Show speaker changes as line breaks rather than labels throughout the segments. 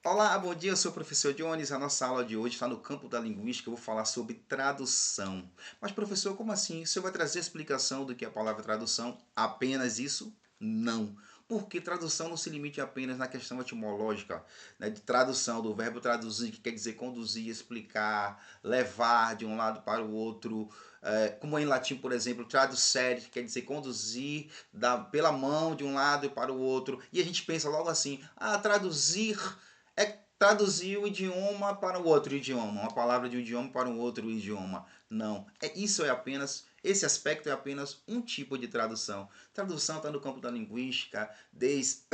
Olá, bom dia, eu sou o professor Jones. A nossa aula de hoje está no campo da linguística. Eu vou falar sobre tradução. Mas, professor, como assim? O senhor vai trazer a explicação do que é a palavra tradução? Apenas isso? Não. Porque tradução não se limite apenas na questão etimológica, né, de tradução, do verbo traduzir, que quer dizer conduzir, explicar, levar de um lado para o outro. Como em latim, por exemplo, traducere, que quer dizer conduzir pela mão de um lado para o outro. E a gente pensa logo assim, traduzir é traduzir o idioma para o outro idioma, uma palavra de um idioma para um outro idioma. Não, isso é apenas esse aspecto é apenas um tipo de tradução. Tradução está no campo da linguística desde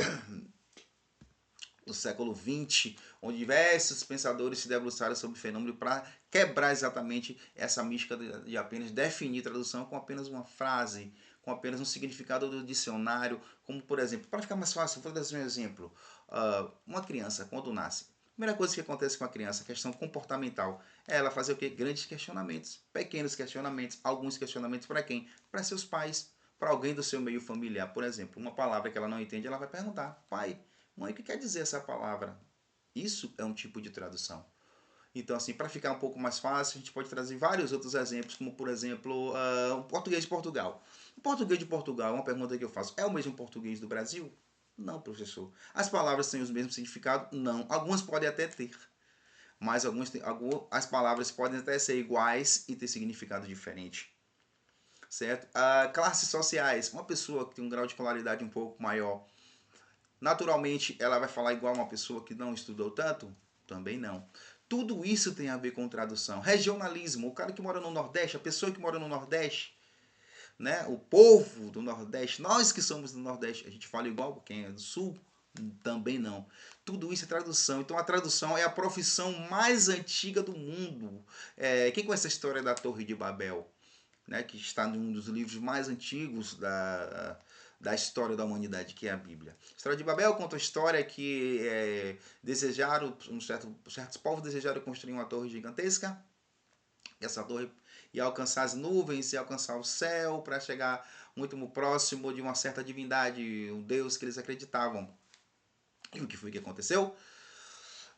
o século XX, onde diversos pensadores se debruçaram sobre o fenômeno para quebrar exatamente essa mística de apenas definir tradução com apenas uma frase, com apenas um significado do dicionário, como por exemplo, para ficar mais fácil, vou dar um exemplo. Uma criança, quando nasce, a primeira coisa que acontece com a criança, a questão comportamental, é ela fazer o quê? Grandes questionamentos, pequenos questionamentos, alguns questionamentos para quem? Para seus pais, para alguém do seu meio familiar. Por exemplo, uma palavra que ela não entende, ela vai perguntar: pai, mãe, o que quer dizer essa palavra? Isso é um tipo de tradução. Então, assim, para ficar um pouco mais fácil, a gente pode trazer vários outros exemplos, como por exemplo, o português de Portugal. O português de Portugal, uma pergunta que eu faço, é o mesmo português do Brasil? Não, professor. As palavras têm os mesmos significados? Não. Algumas podem até ter, mas as palavras podem até ser iguais e ter significado diferente. Certo? Classes sociais. Uma pessoa que tem um grau de escolaridade um pouco maior, naturalmente ela vai falar igual uma pessoa que não estudou tanto? Também não. Tudo isso tem a ver com tradução. Regionalismo, o cara que mora no Nordeste, a pessoa que mora no Nordeste, né? O povo do Nordeste, nós que somos do Nordeste, a gente fala igual quem é do Sul? Também não. Tudo isso é tradução. Então a tradução é a profissão mais antiga do mundo. Quem conhece a história da Torre de Babel? Né, que está em um dos livros mais antigos da história da humanidade, que é a Bíblia. A história de Babel conta a história que certos povos desejaram construir uma torre gigantesca, e essa torre ia alcançar as nuvens, ia alcançar o céu, para chegar muito próximo de uma certa divindade, um Deus que eles acreditavam. E o que foi que aconteceu?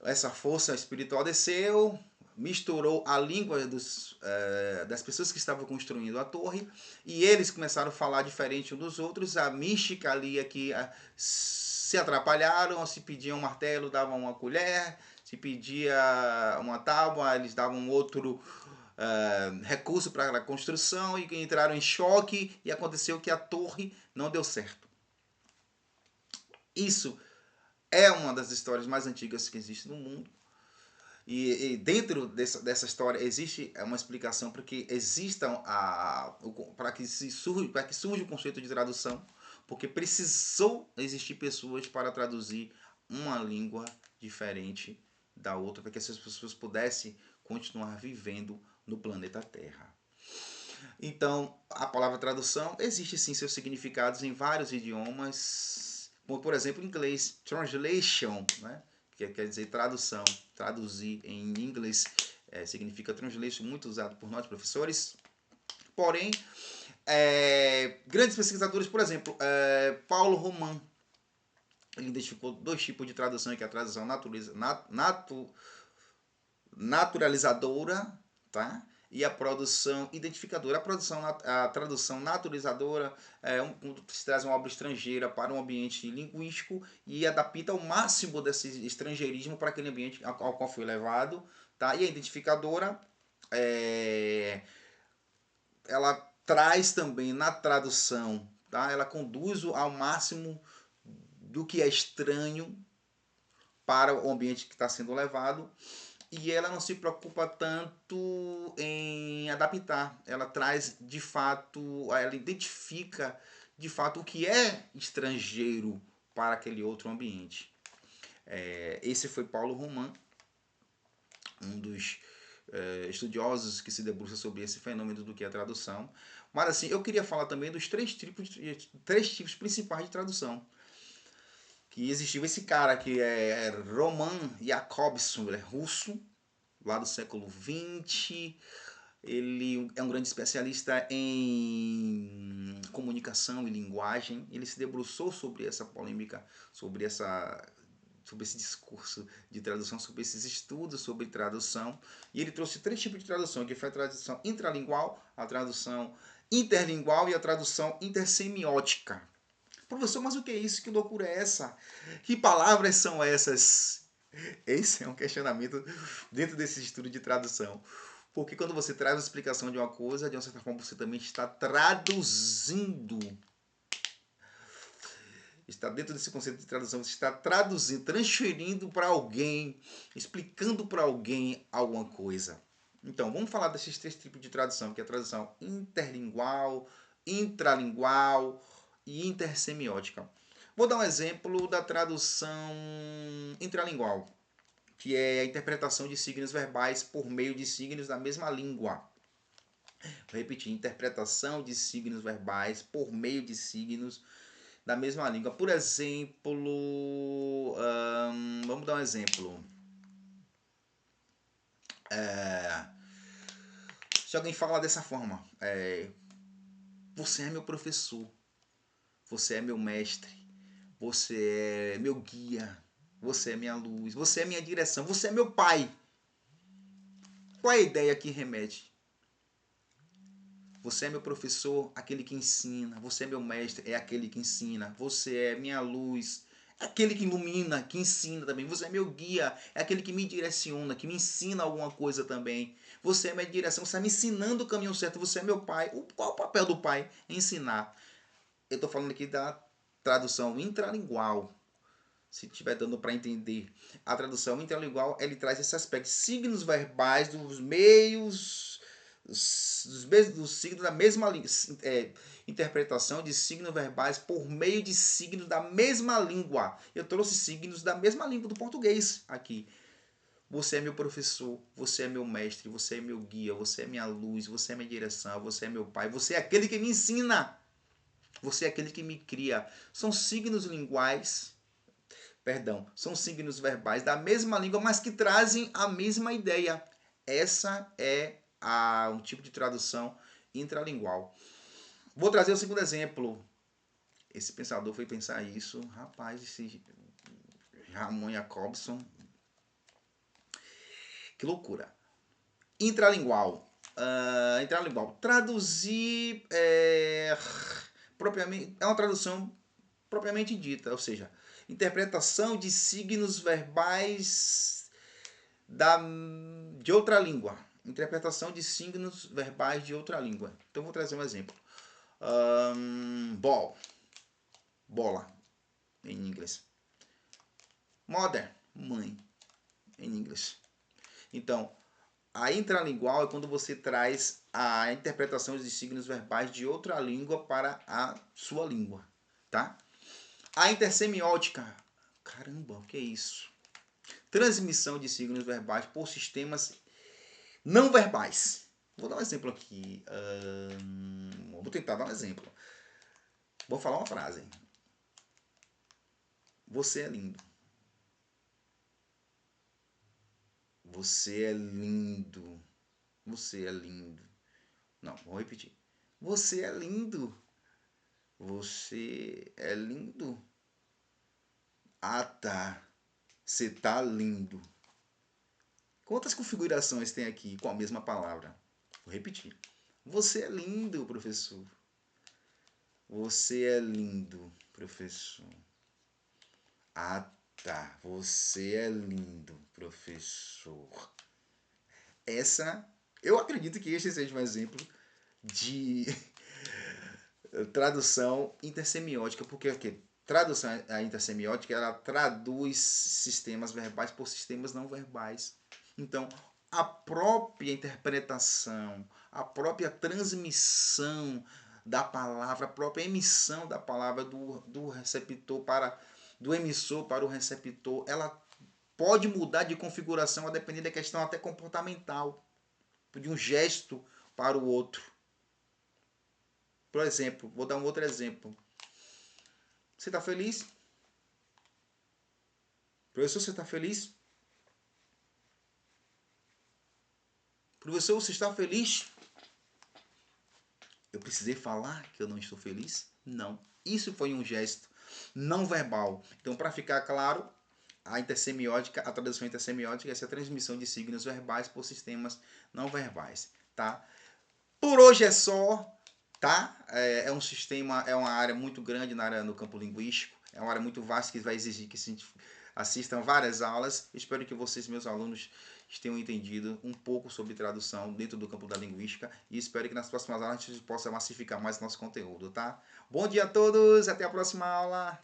Essa força espiritual desceu, misturou a língua das pessoas que estavam construindo a torre, e eles começaram a falar diferente uns dos outros. A mística ali é que se atrapalharam, se pediam um martelo, davam uma colher, se pedia uma tábua, eles davam outro recurso para a construção, e entraram em choque, e aconteceu que a torre não deu certo. Isso é uma das histórias mais antigas que existe no mundo. E dentro dessa história existe uma explicação para que existam para que surja o conceito de tradução, porque precisou existir pessoas para traduzir uma língua diferente da outra, para que essas pessoas pudessem continuar vivendo no planeta Terra. Então, a palavra tradução existe sim seus significados em vários idiomas, como por exemplo em inglês, translation, né? Que quer dizer tradução, traduzir em inglês significa translation, muito usado por nós professores. Porém, grandes pesquisadores, por exemplo, Paulo Roman, ele identificou dois tipos de tradução, que é a tradução naturalizadora, tá? E a produção identificadora. A tradução naturalizadora se traz uma obra estrangeira para um ambiente linguístico e adapta ao máximo desse estrangeirismo para aquele ambiente ao qual foi levado, tá? E a identificadora ela traz também na tradução, tá? Ela conduz ao máximo do que é estranho para o ambiente que está sendo levado, e ela não se preocupa tanto em adaptar. Ela traz de fato, ela identifica de fato o que é estrangeiro para aquele outro ambiente. Esse foi Paulo Roman, um dos estudiosos que se debruça sobre esse fenômeno do que é a tradução. Mas assim, eu queria falar também dos três tipos principais de tradução. Que existiu esse cara que é Roman Jakobson, ele é russo, lá do século XX. Ele é um grande especialista em comunicação e linguagem. Ele se debruçou sobre essa polêmica, sobre sobre esse discurso de tradução, sobre esses estudos sobre tradução. E ele trouxe 3 tipos de tradução, que foi a tradução intralingual, a tradução interlingual e a tradução intersemiótica. Professor, mas o que é isso? Que loucura é essa? Que palavras são essas? Esse é um questionamento dentro desse estudo de tradução. Porque quando você traz a explicação de uma coisa, de uma certa forma você também está traduzindo. Está dentro desse conceito de tradução, você está traduzindo, transferindo para alguém, explicando para alguém alguma coisa. Então, vamos falar desses 3 tipos de tradução, que é a tradução interlingual, intralingual e intersemiótica. Vou dar um exemplo da tradução intralingual, que é a interpretação de signos verbais por meio de signos da mesma língua. Vou repetir, interpretação de signos verbais por meio de signos da mesma língua. Por exemplo, vamos dar um exemplo. Se alguém fala dessa forma, você é meu professor, você é meu mestre, você é meu guia, você é minha luz, você é minha direção, você é meu pai. Qual é a ideia que remete? Você é meu professor, aquele que ensina. Você é meu mestre, é aquele que ensina. Você é minha luz, é aquele que ilumina, que ensina também. Você é meu guia, é aquele que me direciona, que me ensina alguma coisa também. Você é minha direção, você está me ensinando o caminho certo. Você é meu pai. Qual é o papel do pai? Ensinar. Eu estou falando aqui da tradução intralingual. Se estiver dando para entender. A tradução intralingual, ele traz esse aspecto. Signos verbais dos meios dos signos da mesma língua, interpretação de signos verbais por meio de signos da mesma língua. Eu trouxe signos da mesma língua do português aqui. Você é meu professor, você é meu mestre, você é meu guia, você é minha luz, você é minha direção, você é meu pai, você é aquele que me ensina, você é aquele que me cria. São signos linguais, são signos verbais da mesma língua, mas que trazem a mesma ideia. Essa é um tipo de tradução intralingual. Vou trazer o segundo exemplo. Esse pensador foi pensar isso. Rapaz, esse Ramon Jacobson. Que loucura. Intralingual. Intralingual. Traduzir propriamente, é uma tradução propriamente dita, ou seja, interpretação de signos verbais de outra língua. Interpretação de signos verbais de outra língua. Então vou trazer um exemplo. Ball. Bola, em inglês. Mother, mãe, em inglês. Então, a intralingual é quando você traz a interpretação de signos verbais de outra língua para a sua língua, tá? A intersemiótica, caramba, o que é isso? Transmissão de signos verbais por sistemas não verbais. Vou dar um exemplo aqui. Vou tentar dar um exemplo. Vou falar uma frase. Você é lindo. Você é lindo. Você é lindo. Não, vou repetir. Você é lindo. Você é lindo. Ah, tá. Você tá lindo. Quantas configurações tem aqui com a mesma palavra? Vou repetir. Você é lindo, professor. Você é lindo, professor. Ah, tá. Você é lindo, professor. Eu acredito que este seja um exemplo de tradução intersemiótica, porque aqui, tradução intersemiótica, ela traduz sistemas verbais por sistemas não verbais. Então, a própria interpretação, a própria transmissão da palavra, a própria emissão da palavra do receptor do emissor para o receptor, ela pode mudar de configuração a depender da questão até comportamental, de um gesto para o outro. Por exemplo, vou dar um outro exemplo. Você está feliz? Professor, você está feliz? Professor, você está feliz? Eu precisei falar que eu não estou feliz? Não. Isso foi um gesto não verbal. Então, para ficar claro, A intersemiótica, a tradução intersemiótica é essa transmissão de signos verbais por sistemas não verbais, tá? Por hoje é só, tá? É um sistema, é uma área muito grande na área no campo linguístico, é uma área muito vasta que vai exigir que se assistam várias aulas. Espero que vocês, meus alunos, tenham entendido um pouco sobre tradução dentro do campo da linguística e espero que nas próximas aulas a gente possa massificar mais nosso conteúdo, tá? Bom dia a todos, até a próxima aula.